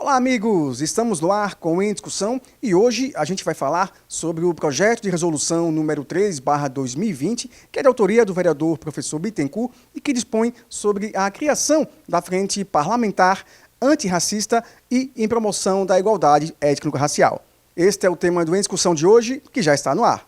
Olá, amigos! Estamos no ar com Em Discussão e hoje a gente vai falar sobre o projeto de resolução número 3/2020, que é de autoria do vereador professor Bittencourt e que dispõe sobre a criação da Frente Parlamentar Antirracista e em promoção da igualdade étnico-racial. Este é o tema do Em Discussão de hoje, que já está no ar.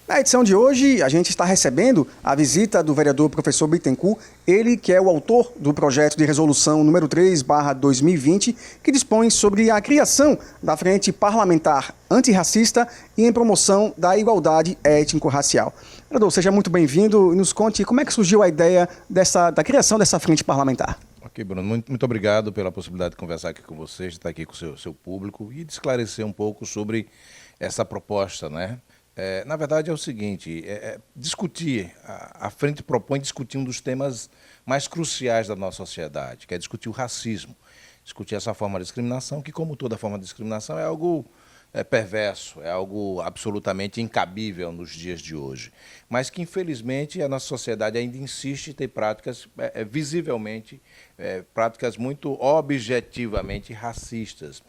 Na edição de hoje, a gente está recebendo a visita do vereador professor Bittencourt, ele que é o autor do projeto de resolução número 3/2020, que dispõe sobre a criação da Frente Parlamentar Antirracista e em promoção da igualdade étnico-racial. Vereador, seja muito bem-vindo e nos conte como é que surgiu a ideia da criação dessa Frente Parlamentar. Ok, Bruno, muito obrigado pela possibilidade de conversar aqui com vocês, de estar aqui com o seu público e de esclarecer um pouco sobre essa proposta, né? Na verdade é o seguinte, discutir, a frente propõe discutir um dos temas mais cruciais da nossa sociedade, que é discutir o racismo, discutir essa forma de discriminação, que como toda forma de discriminação é algo perverso, é algo absolutamente incabível nos dias de hoje, mas que infelizmente a nossa sociedade ainda insiste em ter práticas visivelmente, práticas muito objetivamente racistas.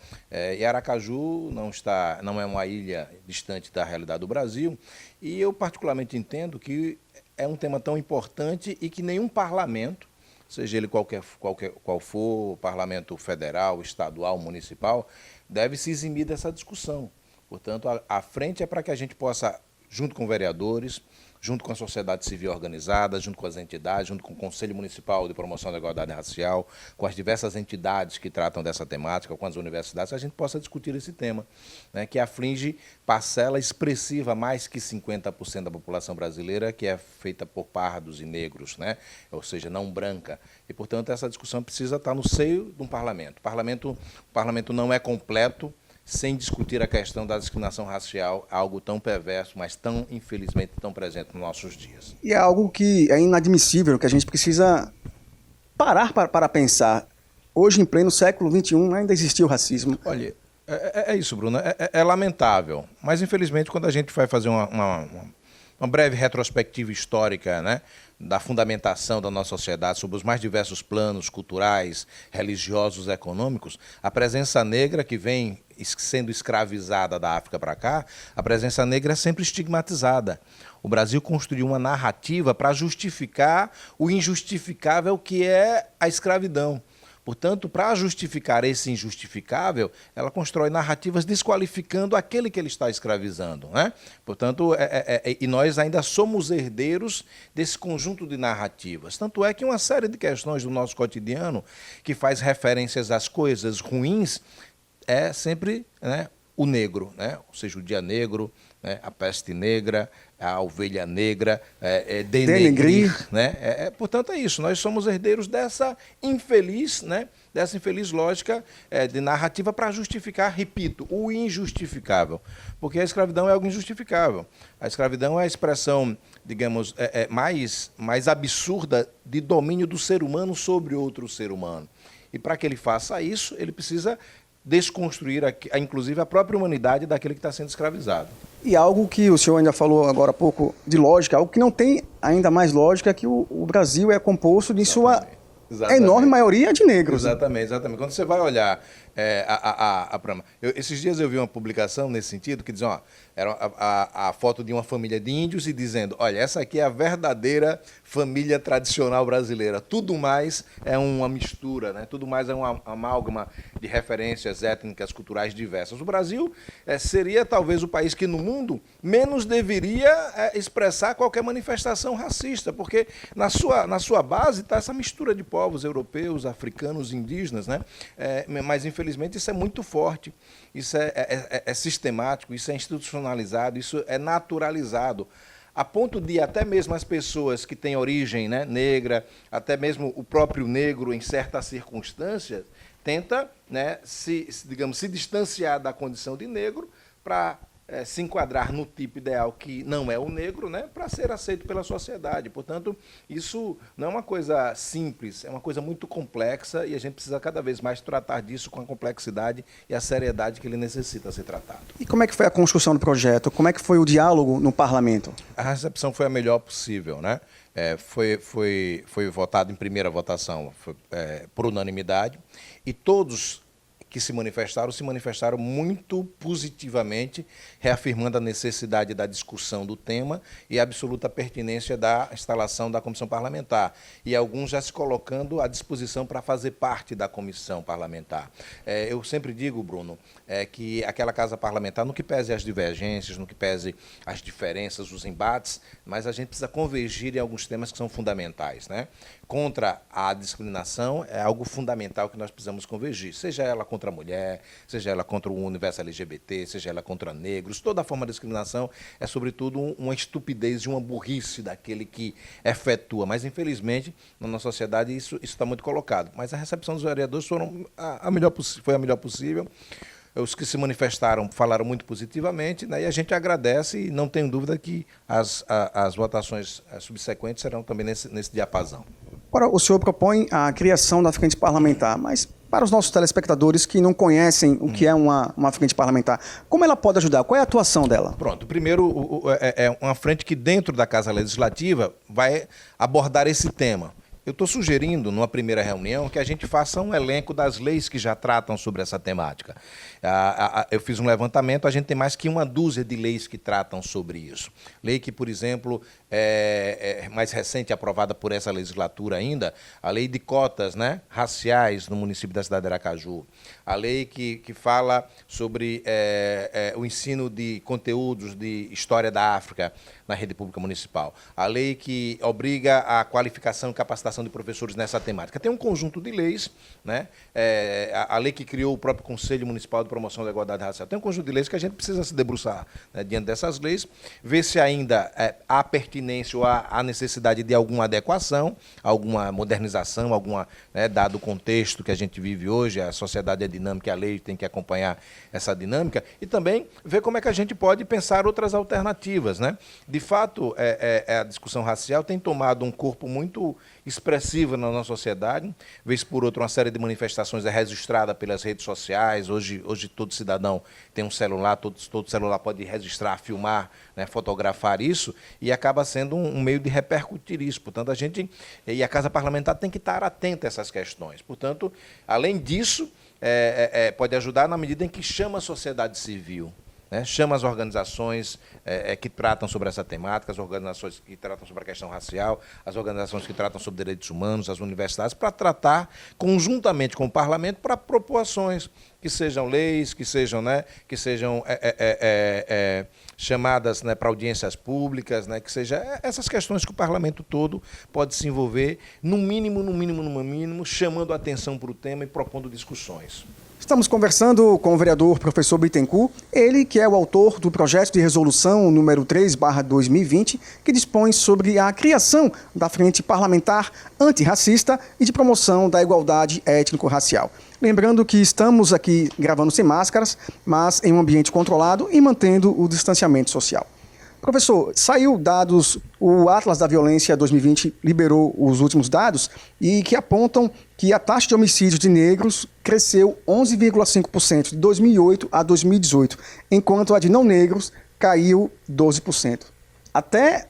E Aracaju não é uma ilha distante da realidade do Brasil, e eu particularmente entendo que é um tema tão importante e que nenhum parlamento, seja ele qual for, parlamento federal, estadual, municipal, deve se eximir dessa discussão. Portanto, a frente é para que a gente possa, junto com vereadores, junto com a sociedade civil organizada, junto com as entidades, junto com o Conselho Municipal de Promoção da Igualdade Racial, com as diversas entidades que tratam dessa temática, com as universidades, a gente possa discutir esse tema, né, que aflige parcela expressiva, mais que 50% da população brasileira, que é feita por pardos e negros, né, ou seja, não branca. E, portanto, essa discussão precisa estar no seio de um parlamento. O parlamento não é completo sem discutir a questão da discriminação racial, algo tão perverso, mas tão, infelizmente, tão presente nos nossos dias. E é algo que é inadmissível, que a gente precisa parar para pensar. Hoje, em pleno século XXI, ainda existiu racismo. Olha, é isso, Bruno, é lamentável, mas, infelizmente, quando a gente vai fazer uma breve retrospectiva histórica, né, da fundamentação da nossa sociedade sobre os mais diversos planos culturais, religiosos, econômicos, a presença negra que vem sendo escravizada da África para cá, a presença negra é sempre estigmatizada. O Brasil construiu uma narrativa para justificar o injustificável que é a escravidão. Portanto, para justificar esse injustificável, ela constrói narrativas desqualificando aquele que ele está escravizando, né? Portanto, e nós ainda somos herdeiros desse conjunto de narrativas. Tanto é que uma série de questões do nosso cotidiano que faz referências às coisas ruins é sempre, né, o negro, né? Ou seja, o dia negro, né, a peste negra, a ovelha negra, denegrir, né? Portanto, é isso. Nós somos herdeiros dessa infeliz, né, dessa infeliz lógica de narrativa para justificar, repito, o injustificável. Porque a escravidão é algo injustificável. A escravidão é a expressão, digamos, mais absurda de domínio do ser humano sobre outro ser humano. E para que ele faça isso, ele precisa desconstruir, inclusive, a própria humanidade daquele que está sendo escravizado. E algo que o senhor ainda falou agora há pouco de lógica, algo que não tem ainda mais lógica, é que o Brasil é composto de sua enorme maioria de negros. Exatamente. Quando você vai olhar esses dias eu vi uma publicação nesse sentido que dizia, era a foto de uma família de índios e dizendo, olha, essa aqui é a verdadeira família tradicional brasileira. Tudo mais é uma mistura, né? Tudo mais é uma amálgama de referências étnicas, culturais diversas. O Brasil seria talvez o país que no mundo menos deveria expressar qualquer manifestação racista, porque na sua base está essa mistura de povos europeus, africanos, indígenas, né? Mas infelizmente isso é muito forte, isso é sistemático, isso é institucionalizado, isso é naturalizado, a ponto de até mesmo as pessoas que têm origem, né, negra, até mesmo o próprio negro, em certas circunstâncias, tenta, né, se distanciar da condição de negro para se enquadrar no tipo ideal que não é o negro, né, para ser aceito pela sociedade. Portanto, isso não é uma coisa simples, é uma coisa muito complexa e a gente precisa cada vez mais tratar disso com a complexidade e a seriedade que ele necessita ser tratado. E como é que foi a construção do projeto? Como é que foi o diálogo no parlamento? A recepção foi a melhor possível, né? Foi votado em primeira votação por unanimidade e todos que se manifestaram muito positivamente, reafirmando a necessidade da discussão do tema e a absoluta pertinência da instalação da comissão parlamentar. E alguns já se colocando à disposição para fazer parte da comissão parlamentar. Eu sempre digo, Bruno, que aquela casa parlamentar, no que pese as divergências, no que pese as diferenças, os embates, mas a gente precisa convergir em alguns temas que são fundamentais, né? Contra a discriminação é algo fundamental que nós precisamos convergir, seja ela contra a mulher, seja ela contra o universo LGBT, seja ela contra negros. Toda forma de discriminação é, sobretudo, uma estupidez e uma burrice daquele que efetua. Mas, infelizmente, na nossa sociedade isso está muito colocado. Mas a recepção dos vereadores foi a melhor possível. Os que se manifestaram falaram muito positivamente, né, e a gente agradece e não tenho dúvida que as votações subsequentes serão também nesse diapasão. Agora, o senhor propõe a criação da frente parlamentar, mas para os nossos telespectadores que não conhecem o que é uma frente parlamentar, como ela pode ajudar? Qual é a atuação dela? Pronto, primeiro é uma frente que dentro da Casa Legislativa vai abordar esse tema. Eu estou sugerindo, numa primeira reunião, que a gente faça um elenco das leis que já tratam sobre essa temática. Eu fiz um levantamento, a gente tem mais que uma dúzia de leis que tratam sobre isso. Lei que, por exemplo, é mais recente, aprovada por essa legislatura ainda, a lei de cotas, né, raciais no município da cidade de Aracaju. A lei que fala sobre o ensino de conteúdos de história da África na rede pública municipal. A lei que obriga a qualificação e capacitação de professores nessa temática. Tem um conjunto de leis, né? A lei que criou o próprio Conselho Municipal de Promoção da Igualdade Racial. Tem um conjunto de leis que a gente precisa se debruçar, né, diante dessas leis, ver se ainda há pertinência ou há necessidade de alguma adequação, alguma modernização, dado o contexto que a gente vive hoje, a sociedade é dinâmica, a lei tem que acompanhar essa dinâmica, e também ver como é que a gente pode pensar outras alternativas, né? De fato, a discussão racial tem tomado um corpo muito expressivo na nossa sociedade. Vez por outra, uma série de manifestações é registrada pelas redes sociais. Hoje todo cidadão tem um celular, todo celular pode registrar, filmar, né, fotografar isso, e acaba sendo um meio de repercutir isso. Portanto, a Casa Parlamentar tem que estar atenta a essas questões. Portanto, além disso, pode ajudar na medida em que chama a sociedade civil, né? Chama as organizações que tratam sobre essa temática, as organizações que tratam sobre a questão racial, as organizações que tratam sobre direitos humanos, as universidades, para tratar conjuntamente com o parlamento para propor ações que sejam leis, que sejam chamadas, né, para audiências públicas, né, que sejam essas questões que o parlamento todo pode se envolver, no mínimo, chamando a atenção para o tema e propondo discussões. Estamos conversando com o vereador professor Bittencourt, ele que é o autor do projeto de resolução número 3/2020, que dispõe sobre a criação da Frente Parlamentar Antirracista e de promoção da igualdade étnico-racial. Lembrando que estamos aqui gravando sem máscaras, mas em um ambiente controlado e mantendo o distanciamento social. Professor, saiu dados, o Atlas da Violência 2020 liberou os últimos dados e que apontam que a taxa de homicídios de negros cresceu 11,5% de 2008 a 2018, enquanto a de não negros caiu 12%. Até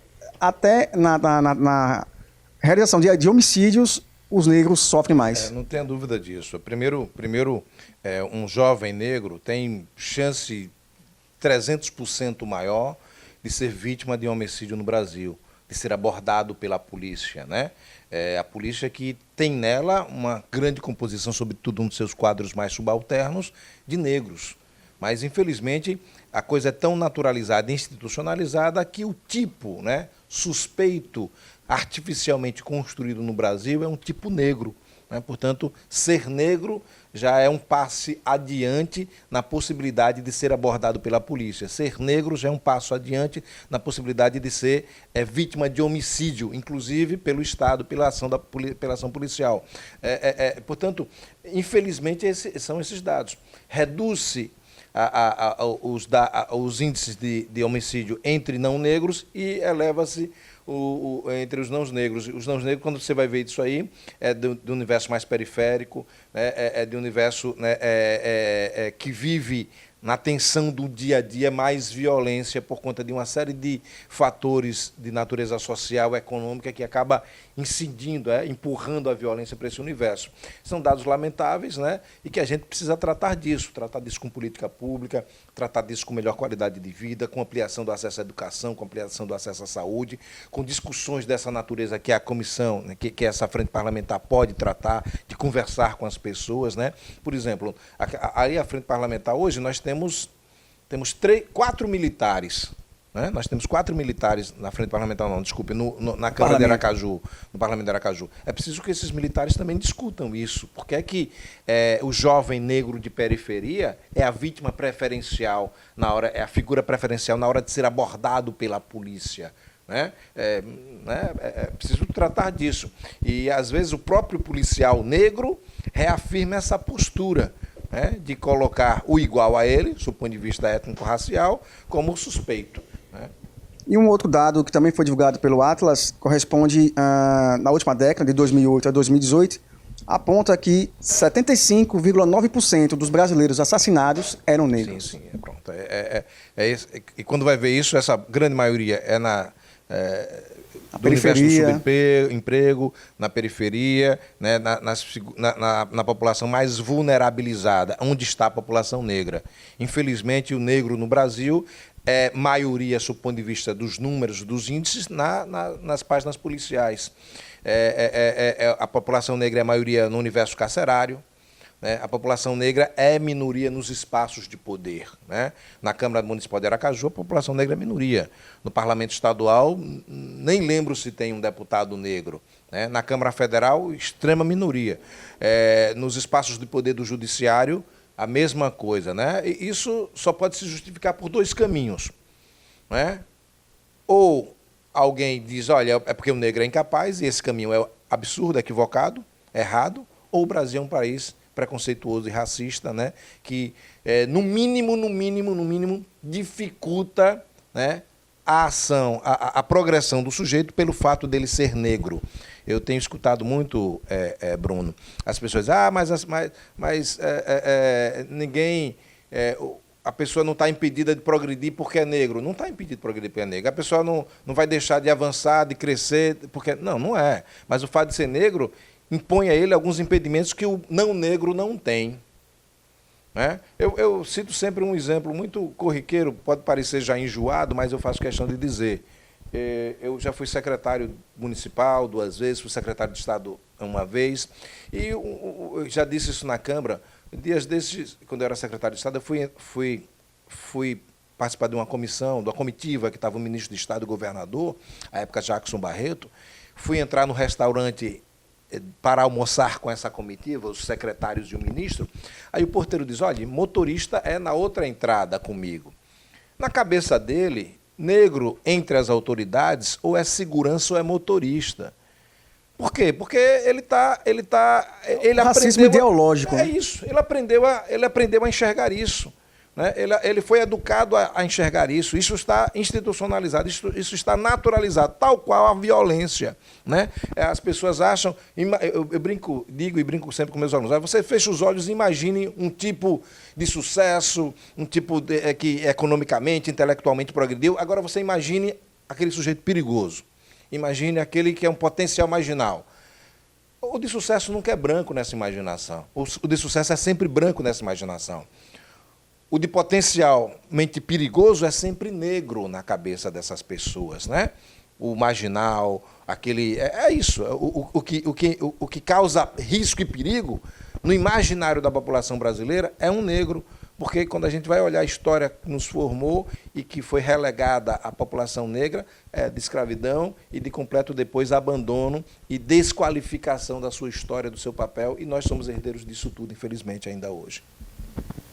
na realização de homicídios, os negros sofrem mais. Não tenha dúvida disso. Primeiro, um jovem negro tem chance 300% maior de ser vítima de um homicídio no Brasil, de ser abordado pela polícia, né? A polícia que tem nela uma grande composição, sobretudo um dos seus quadros mais subalternos, de negros. Mas, infelizmente, a coisa é tão naturalizada e institucionalizada que o tipo, né, suspeito, artificialmente construído no Brasil, é um tipo negro, né? Portanto, ser negro já é um passe adiante na possibilidade de ser abordado pela polícia. Ser negro já é um passo adiante na possibilidade de ser vítima de homicídio, inclusive pelo Estado, pela ação policial. Portanto, infelizmente, são esses dados. Reduz-se os índices de homicídio entre não negros e eleva-se entre os não negros. Os não negros, quando você vai ver isso aí, é do universo mais periférico, né, é de um universo, né, que vive na tensão do dia a dia, mais violência por conta de uma série de fatores de natureza social, econômica, que acaba incidindo, empurrando a violência para esse universo. São dados lamentáveis, né, e que a gente precisa tratar disso com política pública, tratar disso com melhor qualidade de vida, com ampliação do acesso à educação, com ampliação do acesso à saúde, com discussões dessa natureza que a comissão, né, que essa frente parlamentar pode tratar, de conversar com as pessoas, né? Por exemplo, aí a frente parlamentar hoje nós temos 4 militares. Né? Nós temos 4 militares na frente parlamentar, não, desculpe, na Câmara de Aracaju, no Parlamento de Aracaju. É preciso que esses militares também discutam isso. Porque é que o jovem negro de periferia é a vítima preferencial, é a figura preferencial na hora de ser abordado pela polícia. Né? É preciso tratar disso. E, às vezes, o próprio policial negro reafirma essa postura, né, de colocar o igual a ele, do ponto de vista étnico-racial, como suspeito. Né? E um outro dado que também foi divulgado pelo Atlas corresponde na última década, de 2008 a 2018, aponta que 75,9% dos brasileiros assassinados eram negros. Sim, pronto. E quando vai ver isso, essa grande maioria é do universo do subemprego, na periferia, né, na população mais vulnerabilizada, onde está a população negra. Infelizmente, o negro no Brasil é maioria, sob o ponto de vista dos números, dos índices, nas páginas policiais. A população negra é maioria no universo carcerário. Né? A população negra é minoria nos espaços de poder. Né? Na Câmara Municipal de Aracaju, a população negra é minoria. No Parlamento Estadual, nem lembro se tem um deputado negro. Né? Na Câmara Federal, extrema minoria. Nos espaços de poder do Judiciário, a mesma coisa. Né? E isso só pode se justificar por 2 caminhos. Né? Ou alguém diz, olha, é porque o negro é incapaz, e esse caminho é absurdo, equivocado, errado, ou o Brasil é um país preconceituoso e racista, né, que, no mínimo, dificulta, né, a ação, a progressão do sujeito pelo fato dele ser negro. Eu tenho escutado muito, Bruno, as pessoas, mas ninguém... a pessoa não está impedida de progredir porque é negro. Não está impedida de progredir porque é negro. A pessoa não vai deixar de avançar, de crescer, porque... Não é. Mas o fato de ser negro impõe a ele alguns impedimentos que o não negro não tem. Né? Eu cito sempre um exemplo muito corriqueiro, pode parecer já enjoado, mas eu faço questão de dizer. Eu já fui secretário municipal 2 vezes, fui secretário de Estado uma vez, e eu já disse isso na Câmara. Dias desses, quando eu era secretário de Estado, eu fui participar de uma comissão, de uma comitiva que estava o ministro de Estado e o governador, à época Jackson Barreto. Fui entrar no restaurante para almoçar com essa comitiva, os secretários e o ministro. Aí o porteiro diz, olha, motorista é na outra entrada comigo. Na cabeça dele, negro entre as autoridades ou é segurança ou é motorista. Por quê? Porque ele racismo ideológico. É isso, ele aprendeu a enxergar isso. Né? Ele foi educado a enxergar isso. Isso está institucionalizado, isso está naturalizado, tal qual a violência. Né? As pessoas acham... Eu digo e brinco sempre com meus alunos. Você fecha os olhos e imagine um tipo de sucesso, um tipo que economicamente, intelectualmente progrediu. Agora você imagine aquele sujeito perigoso. Imagine aquele que é um potencial marginal. O de sucesso nunca é branco nessa imaginação. O de sucesso é sempre branco nessa imaginação. O de potencialmente perigoso é sempre negro na cabeça dessas pessoas, né? O marginal, aquele... É isso. O que causa risco e perigo no imaginário da população brasileira é um negro, porque quando a gente vai olhar a história que nos formou e que foi relegada à população negra, de escravidão e de completo depois abandono e desqualificação da sua história, do seu papel, e nós somos herdeiros disso tudo, infelizmente, ainda hoje.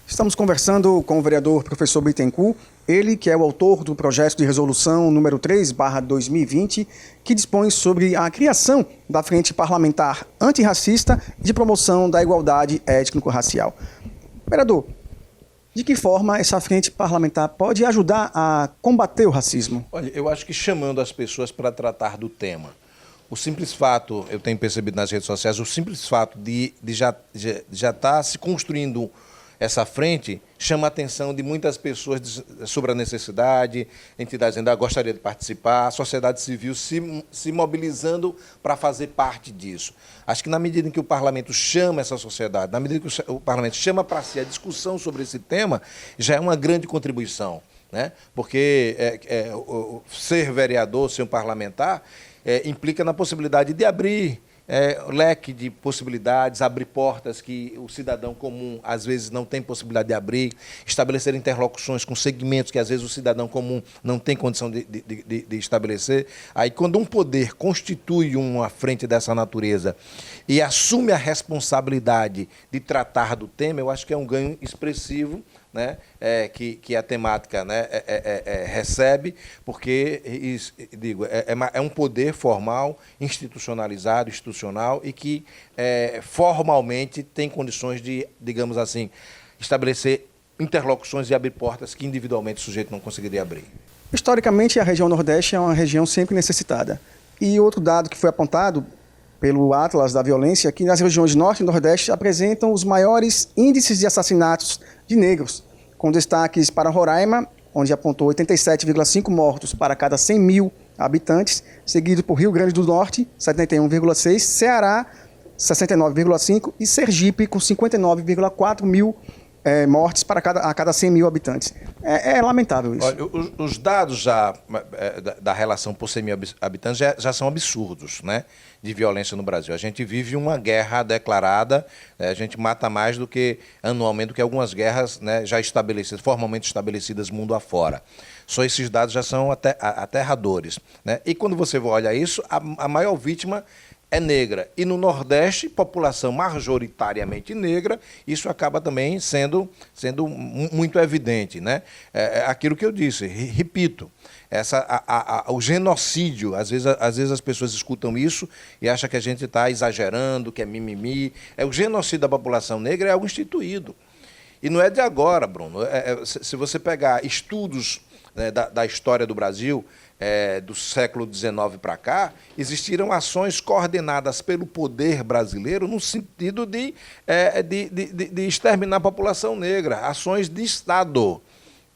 Estamos conversando com o vereador professor Bittencourt, ele que é o autor do projeto de resolução número 3/2020, que dispõe sobre a criação da Frente Parlamentar Antirracista de Promoção da Igualdade Étnico-Racial. Vereador, De que forma essa frente parlamentar pode ajudar a combater o racismo? Olha, eu acho que chamando as pessoas para tratar do tema. O simples fato, eu tenho percebido nas redes sociais, o simples fato de já estar se construindo essa frente chama a atenção de muitas pessoas sobre a necessidade, entidades ainda gostariam de participar, a sociedade civil se mobilizando para fazer parte disso. Acho que na medida em que o parlamento chama essa sociedade, na medida que o parlamento chama para si a discussão sobre esse tema, já é uma grande contribuição, né? Porque ser vereador, ser um parlamentar, implica na possibilidade de abrir leque de possibilidades, abrir portas que o cidadão comum às vezes não tem possibilidade de abrir, estabelecer interlocuções com segmentos que às vezes o cidadão comum não tem condição de estabelecer. Aí quando um poder constitui uma frente dessa natureza e assume a responsabilidade de tratar do tema, eu acho que é um ganho expressivo, né, que a temática, né, recebe, porque é um poder formal, institucionalizado, institucional, e que formalmente tem condições de, digamos assim, estabelecer interlocuções e abrir portas que individualmente o sujeito não conseguiria abrir. Historicamente, a região Nordeste é uma região sempre necessitada. E outro dado que foi apontado pelo Atlas da Violência, que nas regiões Norte e Nordeste apresentam os maiores índices de assassinatos de negros, com destaques para Roraima, onde apontou 87,5 mortos para cada 100 mil habitantes, seguido por Rio Grande do Norte, 71,6, Ceará, 69,5 e Sergipe, com 59,4 mil mortes para a cada 100 mil habitantes. É lamentável isso. Olha, os dados da relação por 100 mil habitantes já são absurdos, né, de violência no Brasil. A gente vive uma guerra declarada, a gente mata mais do que anualmente, do que algumas guerras, né, já estabelecidas, formalmente estabelecidas mundo afora. Só esses dados já são aterradores, né? E quando você olha isso, a maior vítima é negra. E no Nordeste, população majoritariamente negra, isso acaba também sendo muito evidente, né? Aquilo que eu disse, repito, o genocídio, às vezes as pessoas escutam isso e acham que a gente está exagerando, que é mimimi. O genocídio da população negra é algo instituído. E não é de agora, Bruno. Se você pegar estudos, né, da história do Brasil, do século XIX para cá, existiram ações coordenadas pelo poder brasileiro no sentido de exterminar a população negra, ações de Estado,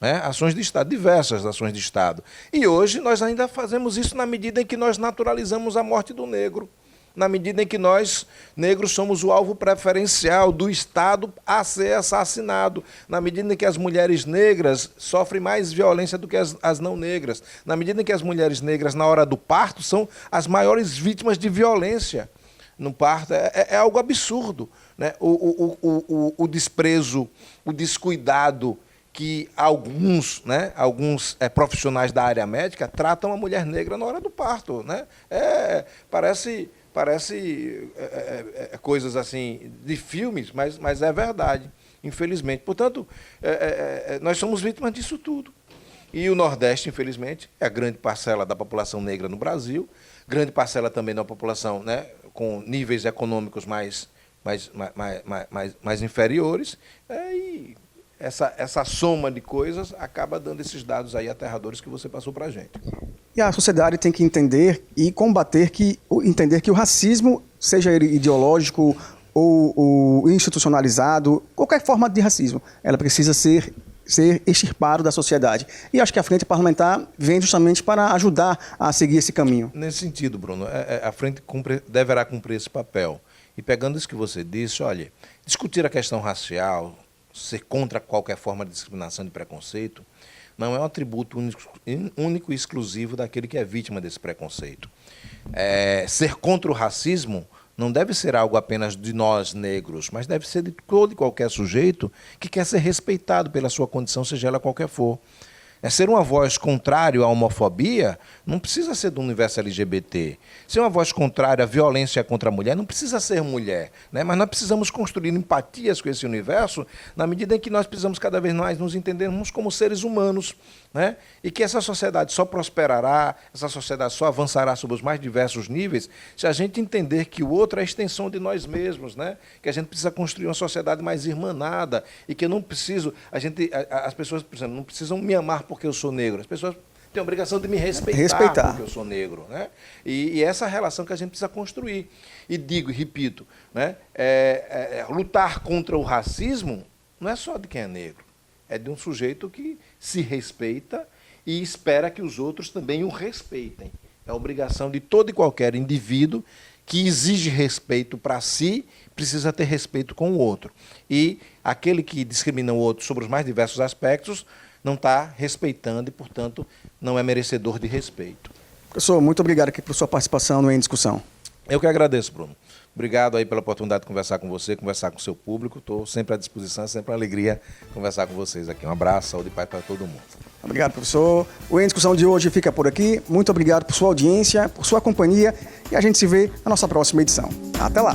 né? Ações de Estado, diversas ações de Estado. E hoje nós ainda fazemos isso na medida em que nós naturalizamos a morte do negro, na medida em que nós, negros, somos o alvo preferencial do Estado a ser assassinado, na medida em que as mulheres negras sofrem mais violência do que as não negras, na medida em que as mulheres negras, na hora do parto, são as maiores vítimas de violência no parto. É algo absurdo, né? O desprezo, o descuidado que alguns profissionais da área médica tratam a mulher negra na hora do parto, né? Parece coisas assim de filmes, mas é verdade, infelizmente. Portanto, nós somos vítimas disso tudo. E o Nordeste, infelizmente, é a grande parcela da população negra no Brasil, grande parcela também da população, né, com níveis econômicos mais inferiores, e essa soma de coisas acaba dando esses dados aí aterradores que você passou para a gente. E a sociedade tem que entender e combater entender que o racismo, seja ele ideológico ou institucionalizado, qualquer forma de racismo, ela precisa ser extirpado da sociedade. E acho que a Frente Parlamentar vem justamente para ajudar a seguir esse caminho. Nesse sentido, Bruno, a Frente deverá cumprir esse papel. E pegando isso que você disse, olha, discutir a questão racial, ser contra qualquer forma de discriminação e preconceito, não é um atributo único e exclusivo daquele que é vítima desse preconceito. Ser contra o racismo não deve ser algo apenas de nós negros, mas deve ser de todo e qualquer sujeito que quer ser respeitado pela sua condição, seja ela qualquer for. Ser uma voz contrária à homofobia não precisa ser do universo LGBT. Ser uma voz contrária à violência contra a mulher não precisa ser mulher, né? Mas nós precisamos construir empatias com esse universo na medida em que nós precisamos cada vez mais nos entendermos como seres humanos, né? E que essa sociedade só prosperará, essa sociedade só avançará sobre os mais diversos níveis se a gente entender que o outro é a extensão de nós mesmos, né? Que a gente precisa construir uma sociedade mais irmanada e que eu não preciso, as pessoas, por exemplo, não precisam me amar porque eu sou negro, as pessoas têm a obrigação de me respeitar porque eu sou negro, né? E essa relação que a gente precisa construir. E digo e repito, né? Lutar contra o racismo não é só de quem é negro. É de um sujeito que se respeita e espera que os outros também o respeitem. É a obrigação de todo e qualquer indivíduo que exige respeito para si, precisa ter respeito com o outro. E aquele que discrimina o outro sobre os mais diversos aspectos não está respeitando e, portanto, não é merecedor de respeito. Professor, muito obrigado aqui por sua participação no Em Discussão. Eu que agradeço, Bruno. Obrigado aí pela oportunidade de conversar com você, conversar com o seu público. Estou sempre à disposição, é sempre uma alegria conversar com vocês aqui. Um abraço, saúde e paz para todo mundo. Obrigado, professor. O Em Discussão de hoje fica por aqui. Muito obrigado por sua audiência, por sua companhia e a gente se vê na nossa próxima edição. Até lá!